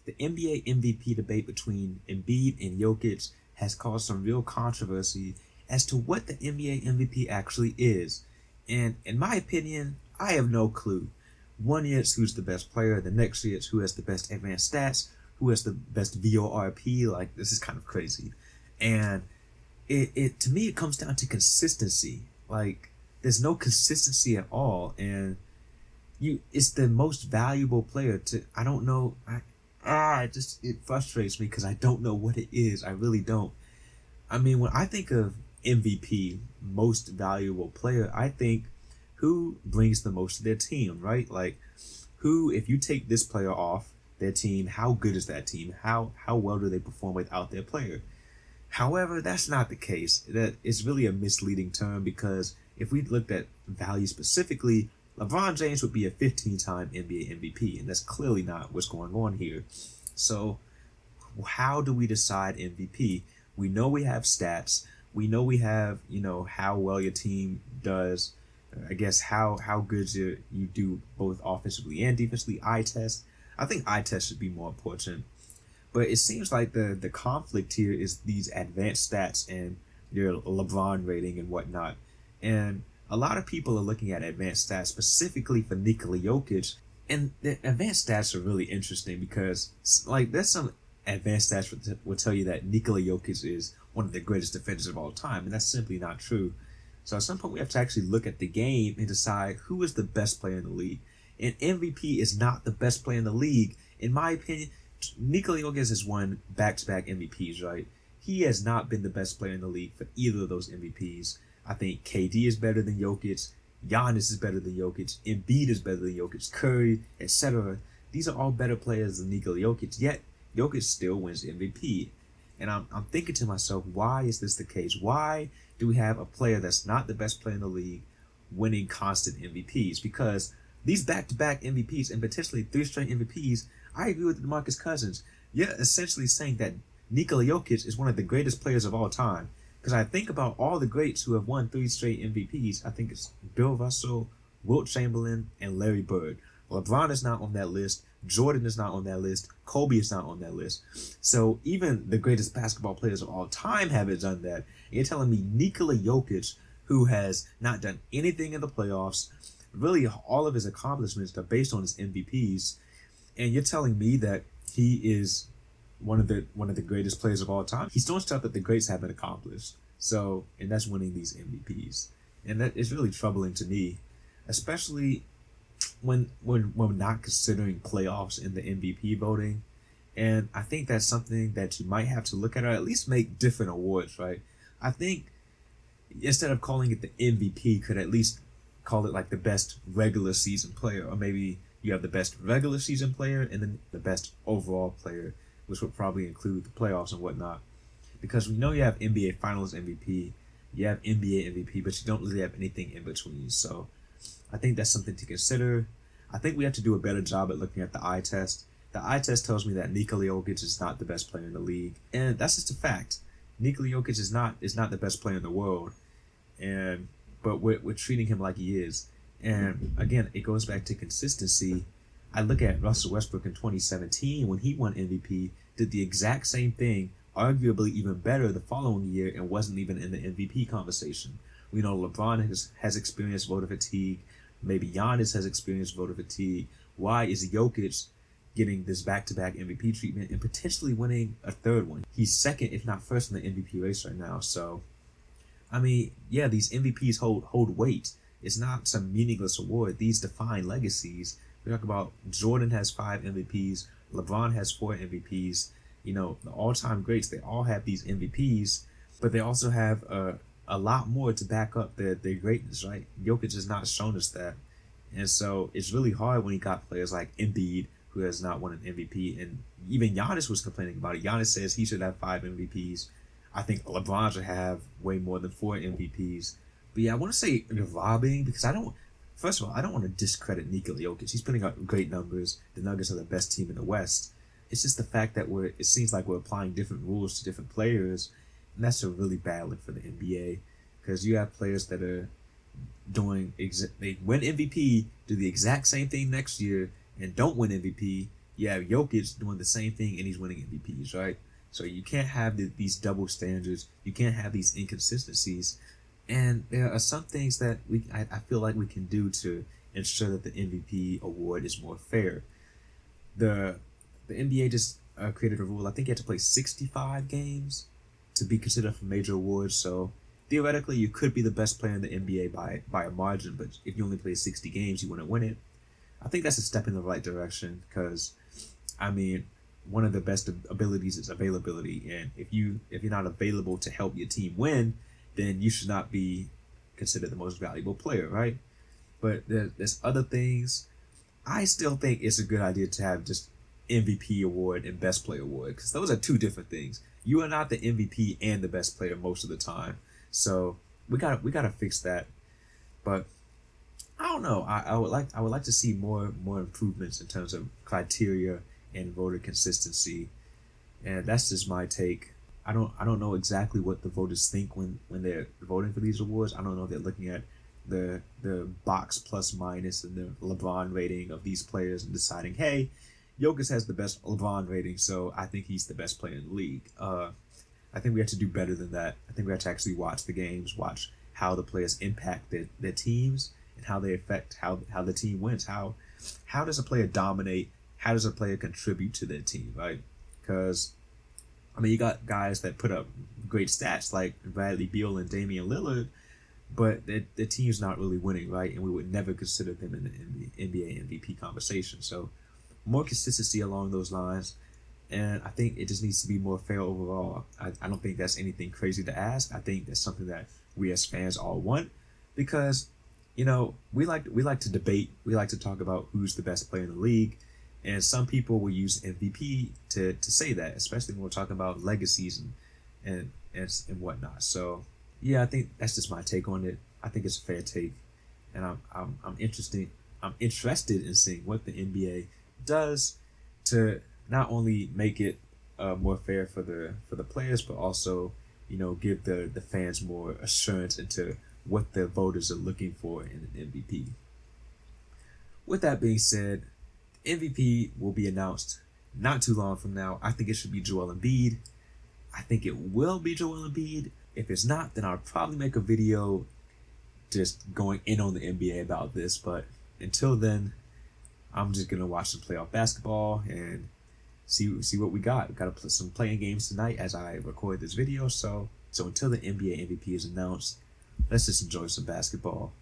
The NBA MVP debate between Embiid and Jokic has caused some real controversy as to what the NBA MVP actually is. And in my opinion, I have no clue. One year it's who's the best player, the next year it's who has the best advanced stats, who has the best VORP. Like, this is kind of crazy. And it to me, it comes down to consistency. Like, there's no consistency at all. And it's the most valuable player to, I don't know, it frustrates me because I don't know what it is. I really don't. I mean, when I think of MVP, most valuable player, I think who brings the most to their team, right? Like, who, if you take this player off their team, how good is that team? How well do they perform without their player? However, that's not the case. That is really a misleading term, because if we looked at value specifically, LeBron James would be a 15-time NBA MVP, and that's clearly not what's going on here. So how do we decide MVP? We know we have stats. We know we have, how well your team does. I guess how good you do both offensively and defensively. Eye test. I think eye test should be more important. But it seems like the conflict here is these advanced stats and your LeBron rating and whatnot. And a lot of people are looking at advanced stats specifically for Nikola Jokic. And the advanced stats are really interesting because, like, there's some advanced stats will tell you that Nikola Jokic is one of the greatest defenders of all time, and that's simply not true. So at some point we have to actually look at the game and decide who is the best player in the league. And MVP is not the best player in the league. In my opinion, Nikola Jokic has won back-to-back MVPs, right? He has not been the best player in the league for either of those MVPs. I think KD is better than Jokic, Giannis is better than Jokic, Embiid is better than Jokic, Curry, etc. These are all better players than Nikola Jokic, yet Jokic still wins MVP. And I'm thinking to myself, why is this the case? Why do we have a player that's not the best player in the league winning constant MVPs? Because these back-to-back MVPs and potentially 3 straight MVPs, I agree with DeMarcus Cousins. You're essentially saying that Nikola Jokic is one of the greatest players of all time. Because I think about all the greats who have won 3 straight MVPs. I think it's Bill Russell, Wilt Chamberlain, and Larry Bird. LeBron is not on that list. Jordan is not on that list. Kobe is not on that list. So even the greatest basketball players of all time haven't done that. And you're telling me Nikola Jokic, who has not done anything in the playoffs, really all of his accomplishments are based on his MVPs, and you're telling me that he is one of the greatest players of all time? He's doing stuff that the greats haven't accomplished. So, and that's winning these MVPs. And that is really troubling to me, especially when we're not considering playoffs in the MVP voting. And I think that's something that you might have to look at, or at least make different awards, right? I think instead of calling it the MVP, could at least call it like the best regular season player, or maybe you have the best regular season player and then the best overall player, which would probably include the playoffs and whatnot. Because we know you have NBA Finals MVP, you have NBA MVP, but you don't really have anything in between. So I think that's something to consider. I think we have to do a better job at looking at the eye test. The eye test tells me that Nikola Jokic is not the best player in the league, and that's just a fact. Nikola Jokic is not the best player in the world, but we're treating him like he is. And again, it goes back to consistency. I look at Russell Westbrook in 2017 when he won MVP, did the exact same thing, arguably even better the following year, and wasn't even in the MVP conversation. We know LeBron has experienced voter fatigue. Maybe Giannis has experienced voter fatigue. Why is Jokic getting this back-to-back MVP treatment and potentially winning a third one? He's second, if not first, in the MVP race right now. So, I mean, yeah, these MVPs hold weight. It's not some meaningless award. These define legacies. We talk about Jordan has 5 MVPs. LeBron has 4 MVPs. The all-time greats, they all have these MVPs, but they also have a lot more to back up their greatness, right? Jokic has not shown us that. And so it's really hard when you got players like Embiid, who has not won an MVP. And even Giannis was complaining about it. Giannis says he should have 5 MVPs. I think LeBron should have way more than 4 MVPs. But yeah, I want to say robbing, because first of all, I don't want to discredit Nikola Jokic. He's putting up great numbers. The Nuggets are the best team in the West. It's just the fact that it seems like we're applying different rules to different players, and that's a really bad look for the NBA, because you have players that are they win MVP, do the exact same thing next year, and don't win MVP, you have Jokic doing the same thing and he's winning MVPs, right? So you can't have these double standards. You can't have these inconsistencies. And there are some things that I feel like we can do to ensure that the MVP award is more fair. The NBA just created a rule. I think you have to play 65 games to be considered for major awards. So theoretically, you could be the best player in the NBA by a margin, but if you only play 60 games, you wouldn't win it. I think that's a step in the right direction because, I mean, one of the best abilities is availability, and if you're not available to help your team win, then you should not be considered the most valuable player, right? But there's other things. I still think it's a good idea to have just MVP award and best player award because those are two different things. You are not the MVP and the best player most of the time, so we gotta fix that. But I don't know. I would like to see more improvements in terms of criteria and voter consistency, and that's just my take. I don't know exactly what the voters think when they're voting for these awards. I don't know if they're looking at the box plus minus and the LeBron rating of these players and deciding, hey, Jokic has the best LeBron rating, so I think he's the best player in the league. I think we have to do better than that. I think we have to actually watch the games, watch how the players impact their teams and how they affect how the team wins. How does a player dominate? How does a player contribute to their team, right? Because, I mean, you got guys that put up great stats like Bradley Beal and Damian Lillard, but the team's not really winning, right? And we would never consider them in the NBA MVP conversation. So more consistency along those lines. And I think it just needs to be more fair overall. I don't think that's anything crazy to ask. I think that's something that we as fans all want because, you know, we like to debate. We like to talk about who's the best player in the league. And some people will use MVP to say that, especially when we're talking about legacies and whatnot. So yeah, I think that's just my take on it. I think it's a fair take, and I'm interested in seeing what the NBA does to not only make it more fair for the players, but also, you know, give the fans more assurance into what the voters are looking for in an MVP. With that being said, MVP will be announced not too long from now. I think it should be Joel Embiid. I think it will be Joel Embiid. If it's not, then I'll probably make a video just going in on the NBA about this. But until then, I'm just gonna watch some playoff basketball and see what we got. We got to play some playing games tonight as I record this video. So until the NBA MVP is announced, let's just enjoy some basketball.